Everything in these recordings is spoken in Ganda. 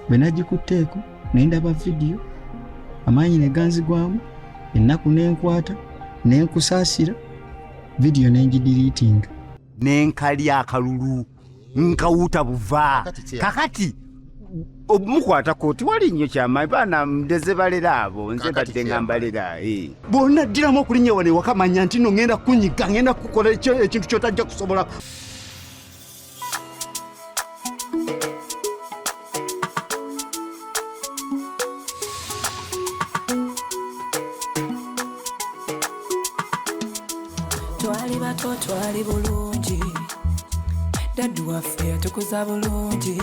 bwe nagikuteeko ne ndaba vidiyo amaanyi ne ganzigwamu ennaku n'enkwata n'enkusaasira vidiyo n'engidiriitinga n'enkalya akalulu nkawuta buva kakati omukwata kooti wali nnyo kyamaanyi baana ndeze balera abo nze badde nga mbalera bonna ddiramu okulinnya wano ewaka manya nti no ŋŋenda kunyiga ŋŋenda kukola ekintu kyotajja kusobola twali bato twali bulungi daddu waffe yatukuza bulungi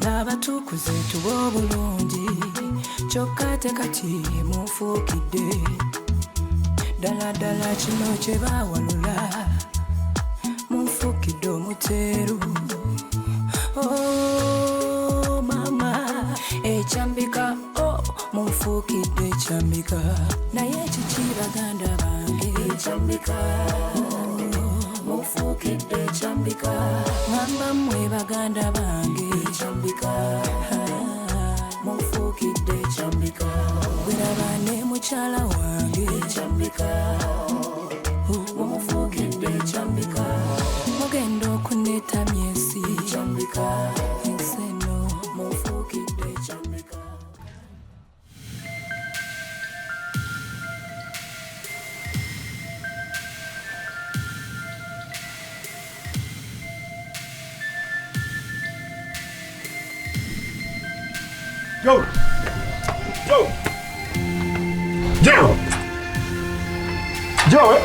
n'abatukuze tuba obulungi kyokka te kati mufuukidde ddala ddala kino kye baawalula mufuukidde omuteeru mama ekyambika mufuukidde ekyambika naye kiki baganda bange ekyambika mufukidde ekyambika ngamba mmwe baganda bange ekyambika mufukidde ekyambika bweraba ne mukyala wange ekyambika mufukidde ekyambika mugenda okunetamya ensi ekyambika enseno mufukidde ekyambika. Joe! Joe! Joe! Joe!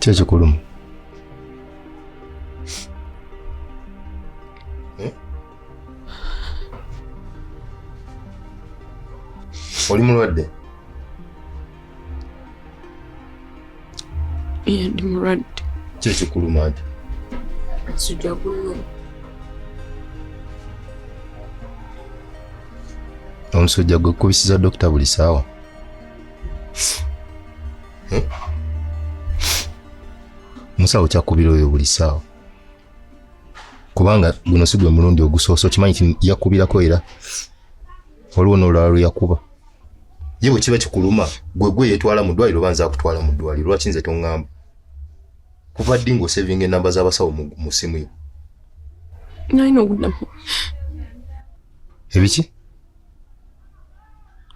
Cheche kulumu. Oli mulwadde? Ndi mulwadde. Cheche kuluma ati. Sijja kuluma. Omusujja gwe kubisiza dokita buli saawa. Musawo kyakubira oyo buli saawa. Kubanga guno si gwe mulundi ogusooso kimanyi nti yakubirako era waliwo n'olulala lwe yakuba. Ye bwe kiba kikuluma gwe yetwala mu ddwaliro banza akutwala mu ddwaliro lwaki nze toŋŋamba? Kuva ddi ng'osevinga ennamba z'abasawo mu simu yo? Nalina okuddamu. Ebiki?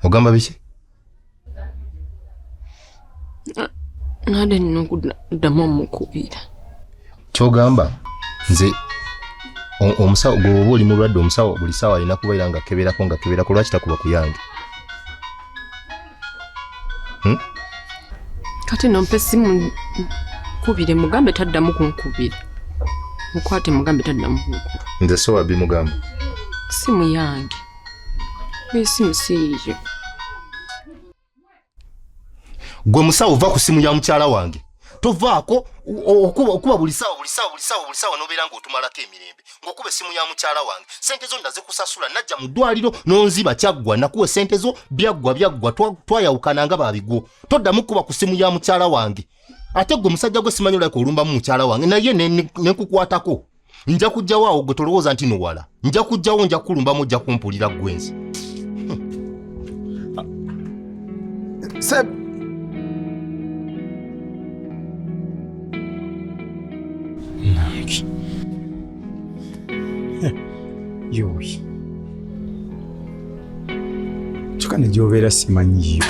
Ogamba biki? Nade nina okuddamu omukubira. Kyogamba nze omusawo gwe oba oli mulwadde omusawo buli saawa alina kubeera nga keberako lwaki takuba ku yange? Kati nompe simu kubire mugambe taddamu kunkubira. Mukwate mugambe taddamu kunkubira. Nze so wabi mugamba. Simu yange. Simu siiyo. Gwe musawo va ku simu ya mukyala wange. Tovaako okuba buli saawa nobeera ng'otumalako emirembe. Ng'okuba essimu ya mukyala wange. Sente zo ndazikusasula najja mu ddwaliro n'onziba kyaggwa nakuwa sente zo byaggwa twayawukana nga babigo. Toddamu kuba ku simu ya mukyala wange. Ate gwe musajja gwe simanyi olabika olumbamu mukyala wange naye nekukwatako. Nja kujjawo awo gwe tolowooza nti nowala. Nja kujjawo nja kulumbamu ojja kumpulira gwenzi. Seb. Nange. Yoyi. Chokana gy'obeera simanyiyo.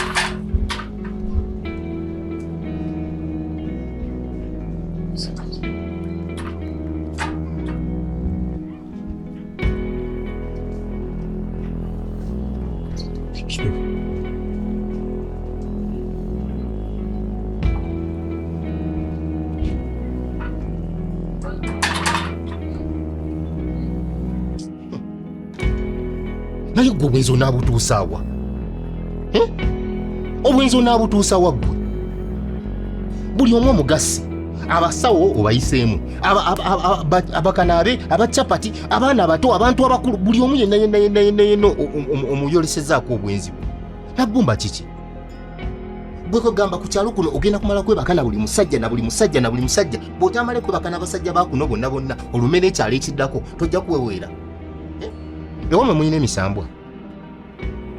naye gwe obwenzi onaabutuusaawa obwenzi onaabutuusaawa gwe buli omu omugasi abasawo obayiseemu abakanaabe abacapati abaana abato abantu abakulu buli omu yenna omuyolesezaako obwenzi bwe nabbumba kiki bwekogamba ku kyalo kuno ogenda kumala kwebaka na buli musajja na buli musajja na buli musajja bw'otamale kwebaka n'abasajja bakuno bonna bonna olumene ekyalo ekiddako tojja kuweweera ewamwe mulina emisambwa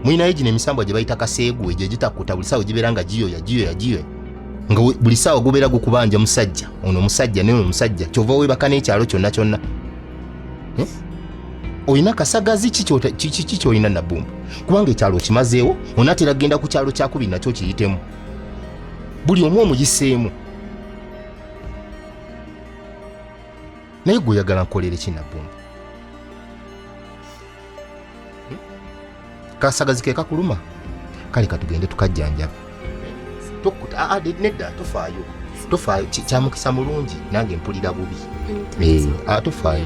mulinayo gino emisambwa gye bayita kaseegwe gye gitakkuta buli saawa gibeera nga giyoya nga buli saawa gubeera gukubanja musajja ono omusajja naye ono omusajja kyova weebaka n'ekyalo kyonna kyonna olina kasagazi kiki kyolina nabbumba kubanga ekyalo okimazeewo onaatera kgenda ku kyalo kyakubiri nakyo kiyitemu buli omu omuyiseemu naye gwe oyagala nkolere ki nabbumba kasagazi ke kakuluma kale katugende tukajjanjaba nedda tofaayo kyamukisa mulungi nange mpulira bubi tofaayo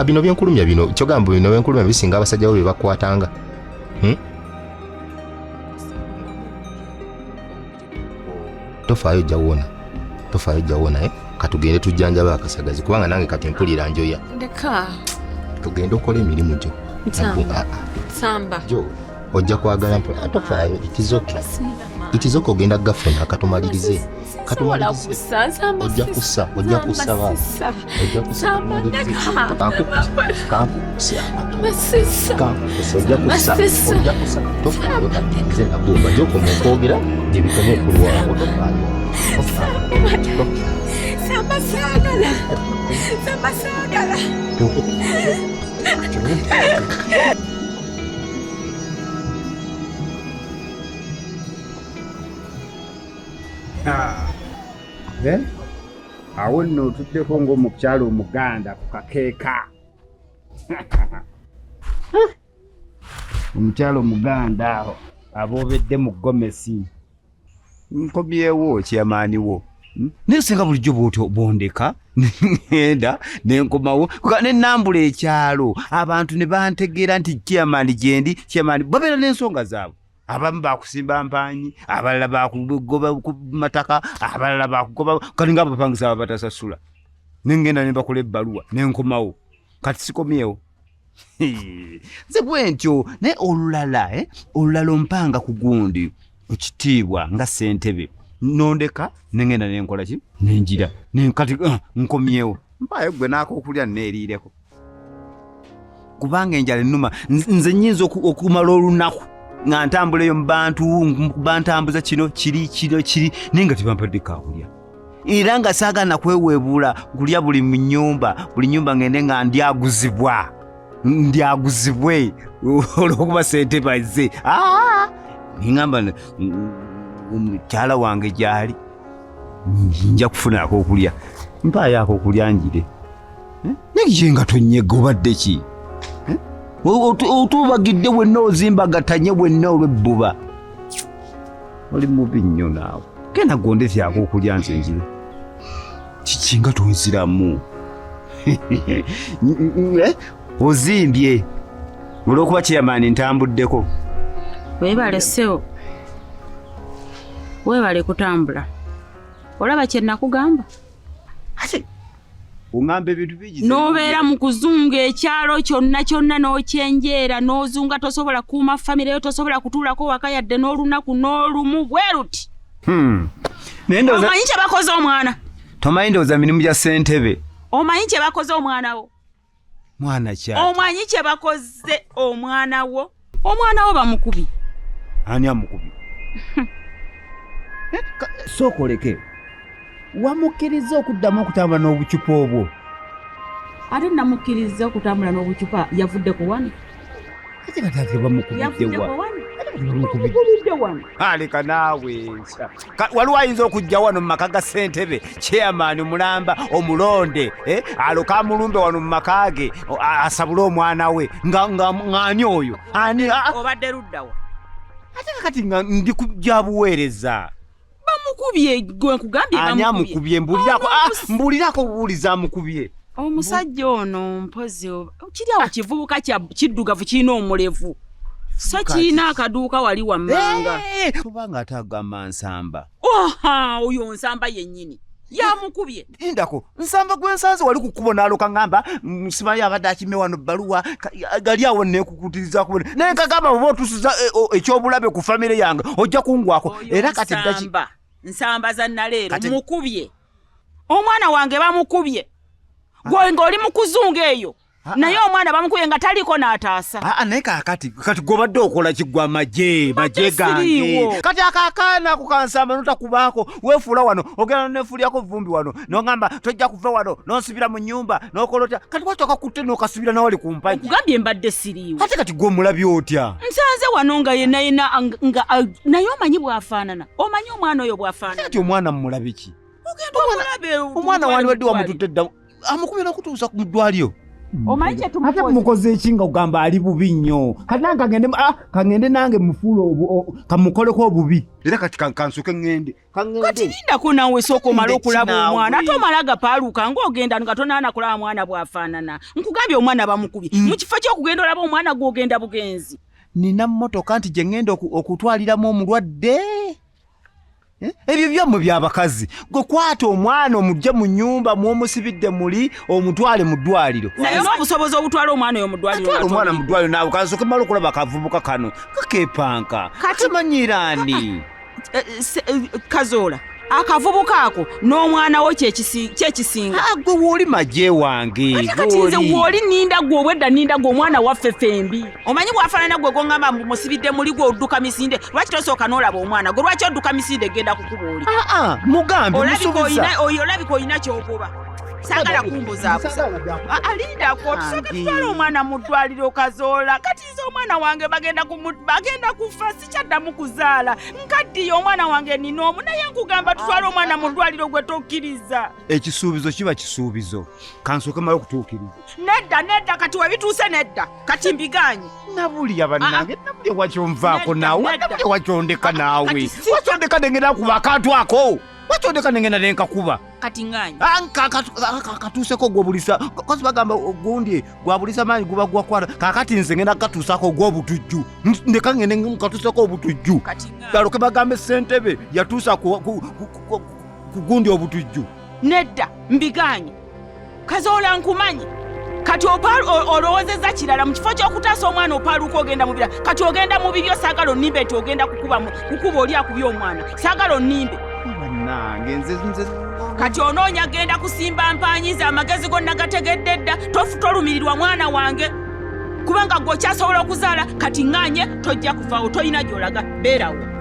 bino byenkulumya bino kyogamba bino byenkulumya bisinga abasajja bo bye bakwatanga tofaayo jawona katugende tujjanjaba akasagazi kubanga nange kati mpulira njoya tugende okola emirimu gyo Samba. Jo, ojja kwagala mpola tofaayo itizoka ogenda gafuna akatumalirize ojja kussa nze nabumba gyokoma okwogera gyebikoma okulwawo tofaayo awo nno otuddeko ng'omukyalo omuganda ku kakeeka omukyalo omuganda aho aboobedde mu gomesi nkomyewo kyamaaniwo naye singa bulijjo bwotyo bondeka ngenda nenkomawo nenambula ekyalo abantu ne bantegeera nti kyamaani gyendi kyamaani babeera n'ensonga zaabwe abamu bakusimba mpanyi abalala bakugoba ku mataka abalala bakugoba kati nga bapangisa abatasasula nengenda nebakola ebbaluwa nenkomawo kati sikomyewo nze bwentyo naye olulala ompanga ku gundi ekitiibwa nga ssentebe nondeka nengenda nenkola ki nenjira kati nkomyewo mpayo gwe n'akokulya neeriireko kubanga enjala ennuma nze nnyinza okumala olunaku nga ntambuleyo mu bantu bantambuza kino kiri naye nga tebampadde kakulya era nga saagana kweweebuula kulya buli nyumba ngende nga ndyaguzibwe olwokuba sente bazze ningamba omukyala wange gyali nja kufuna akokulya mpaayo akokulya njire naye nga tonyega obadde ki otubagidde bwenna ozimbagatanye bwenna olw'ebbuba oli mubi nnyo naawe genda gondetyako okulya nze njire kiki nga tonziramu ozimbye olw'okuba kyeyamaani ntambuddeko weebale ssebo weebale kutambula olaba kye nakugamba ongamba ebintu bingi n'obeera mu kuzunga ekyalo kyonna n'okyenjeera n'ozunga tosobola kuuma famire yo tosobola kutuulako waka yadde n'olunaku n'olumu bwe ruti omanyi kye bakoze omwana tomanyi ndowooza mirimu gya ssentebe omanyi kye bakoze omwana wo mwana kya omanyi kye bakoze omwana wo bamukubi ani amukubi Sookoleke wamukkiriza okuddamu okutambula n'obucupa obwo. Ate namukkiriza okutambula n'obucupa yavudde ku wano. Ate kati bamukubidde wano. Aleka naawe waliwo ayinza okujja wano mu maka ga ssentebe chairman mulamba omulonde aloka mulumbe wano mu maka ge asabule omwana we ng'ani oyo ani obadde luddawa. ate kati nga ndi kujja buweereza. Bamukubye gwe nkugambye ani amukubye mbulirako buwuliza amukubye. Omusajja ono mpozi kiryawo kivubuka kiddugavu kirina omulevu so kirina akaduuka wali wammanga. Kubanga ate agamba Nsamba. Oyo Nsamba yennyini yamukubye. Indako Nsamba gwe nsanze wali ku kkubo n'aloka ngamba simanyi abadde akime wano bbaluwa gali awo neekukutiriza kubona naye nkagamba bw'oba otusiza ekyobulabe ku famire yange ojja kungwako. Era kati Nsamba za naleero mukubye omwana wange bamukubye gwe ng'oli mu kuzunga eyo naye omwana bamukubye nga taliko n'ataasa. Naye kati gw'obadde okola kiggwa maje gange kati akaakaana ku Kansamba notakubaako weefuula wano ogenda neefuulyako vumbi wano n'ogamba tojja kuva wano n'onsibira mu nnyumba n'okola otya kati wakyo akakutte n'okasibira nawali ku mpagi. Okugambye mbadde siriiwo. Ate kati gwe omulabye otya? Nsanze wano nga yenayina naye omanyi bw'afaanana omanyi omwana oyo bw'afaanana. Kati omwana mumulabe ki? Omwana wandibadde wamututte dda amukubye n'okutuusa ku ddwaliro. Omanyi kye tumukoze. Ate mukoze eki nga ogamba ali bubi nnyo kati nange kangende nange mufuula kamukoleko obubi. Era kati kansuke ngende kati lindako nawe sooka omala okulaba omwana ate omala gapaaluuka ng'ogenda nga tonaana kulaba mwana bw'afaanana. Nkugambye omwana bamukubye mu kifo ky'okugenda olaba omwana gw'ogenda bugenzi. Nina mmotoka nti gye ngenda okutwaliramu omulwadde. Ebyo byammwe by'abakazi gwe kwata omwana omugye mu nnyumba mwomusibidde muli omutwale mu ddwaliro. Naye n'obusobozi obutwala omwana oyo mu ddwaliro. Omwana mu ddwaliro naawe kansoke mala okulaba akavubuka kano kakeepanka katamanyiraani. Kazoola akavubuka ako n'omwana wo kyekisinga. Gwe wooli maje wange. Ate kati nze wooli ninda gwe obwedda ninda gwe omwana waffe fembi. Omanyi bw'afaanana gwe gongamba musibidde muli gwe odduka misinde lwaki tosooka n'olaba omwana gwe lwaki odduka misinde egenda kukuba oli. Mugambe musuubiza. Olabika olina ky'ogoba. Saagala kumbuzaabuza. Alindako tusooke tutwala omwana mu ddwaliro Kazoola kati nze omwana wange bagenda kufa sikyaddamu kuzaala nkaddiyo omwana wange nina omu naye nkugamba tutwala omwana mu ddwaliro gwe tokkiriza. Ekisuubizo kiba kisuubizo kansooke mala okutuukiriza. Nedda kati webituuse nedda kati mbiganye. Nabulya bannange nabulya wakyonvaako naawe nabulya wakyondeka naawe wakyondeka nengenda kuba akantu ako wakyondeka nengenda nenkakuba kati nganye katuuseko gwobulisa kozi bagamba ogundi gwabulisa maanyi guba gwakwata kakati nze ngenda katuusako gw'obutujju ndeka ngende nkatuuseko obutujju galoke bagambe ssentebe yatuusa ku gundi obutujju. Nedda mbiganye Kazoola nkumanyi kati olowoozezza kirala mu kifo ky'okutaasa omwana opaaluuka ogenda mu bira kati ogenda mu bibyo saagala onnimbe nti ogenda kukuba oli akubye omwana saagala onnimbe. Kati onoonya genda kusimba mpaanyize amagezi gonna gategedde dda tolumirirwa mwana wange kubanga gwe okyasobola okuzaala kati ŋŋanye tojja kuvaawo tolina gy'olaga beerawo.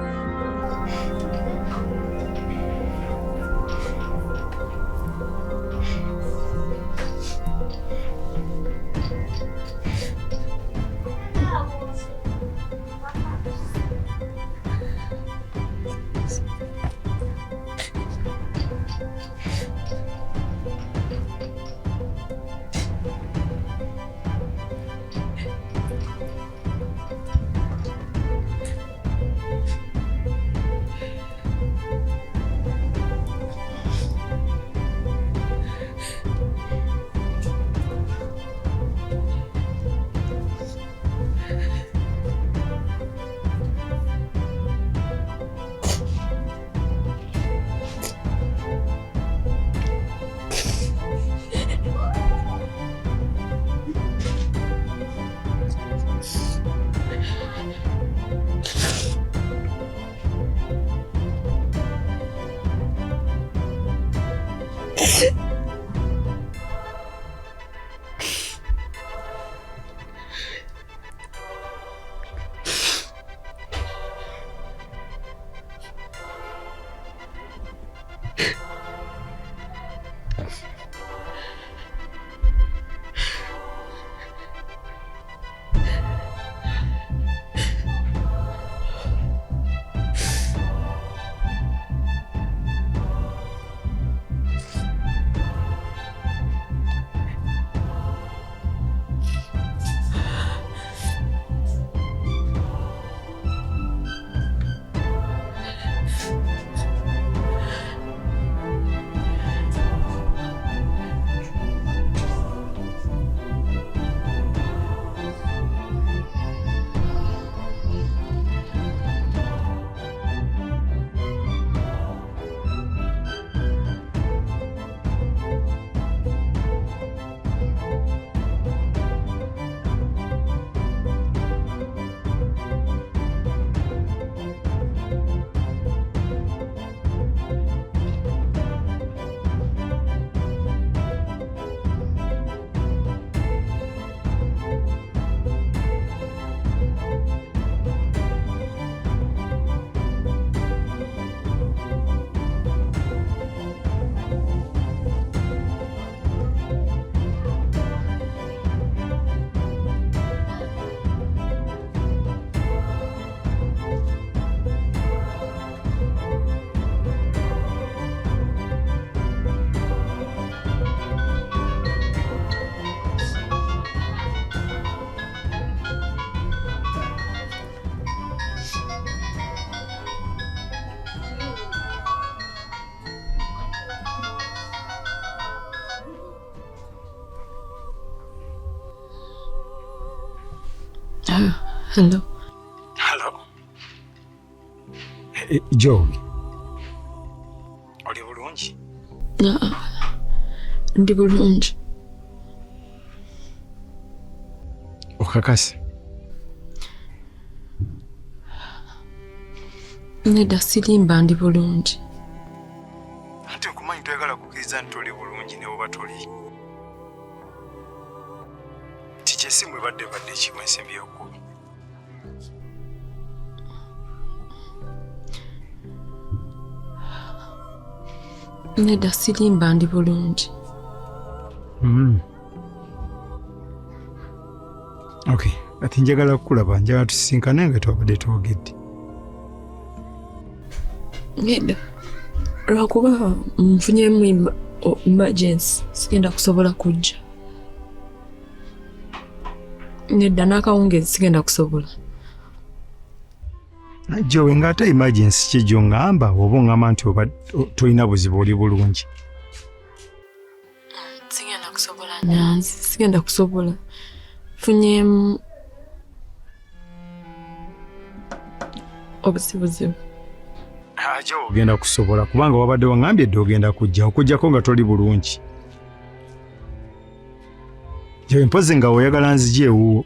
Hello. Hello. Joe. Oli bulungi? Ndi bulungi. Okakase? Nedda sirimba ndi bulungi. Ate nkumanyi toyagala kukkiriza nti oli bulungi ne oba toli. Tikyesimu ebadde ekimu ensimbi y'okkuba. Nedda sirimba ndi bulungi. Okay, ati njagala kukulaba, njagala tusisinkane nga twabadde twogedde. Nedda lwakuba nfunyemu emergency sigenda kusobola kujja. Nedda n'akawungezi sigenda kusobola. Jowe ng'ate emergency kijjo ngamba oba ngamba nti oba tolina buzibu oli bulungi. Sigenda kusobola Nyanzi, sigenda kusobola. Funyemu obuzibuzibu. Jowe ogenda kusobola kubanga wabadde wangambye dde ogenda kujja okujjako nga toli bulungi. Jowe mpozi nga oyagala nzije ewuwo.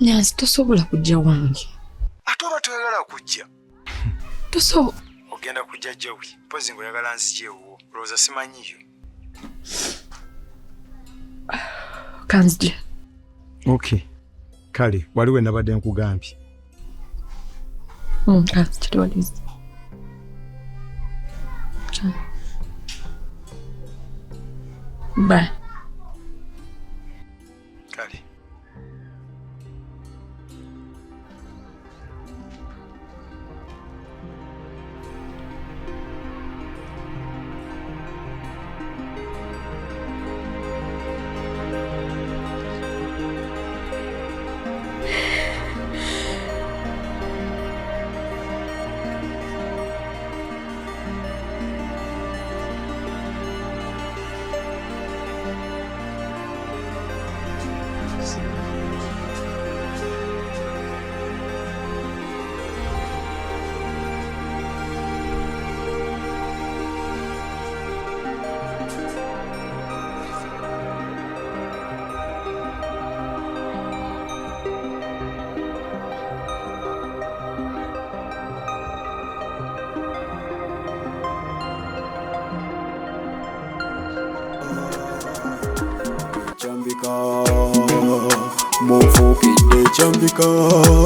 Nyanzi tosobola kujja wange. Ate oba toyagala kujja? Tosobola. Ogenda kujja Jowe, mpozi nga oyagala nzije ewuwo. Lowooza simanyiyo. Kanzije. Okay. Kale, waliwe nabadde nkugambye. Kanzije walize. Bye. Kale.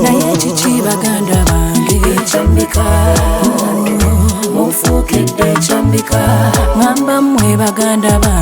naye kiki baganda bange chambika mufukidde chambika ngamba mwe baganda ba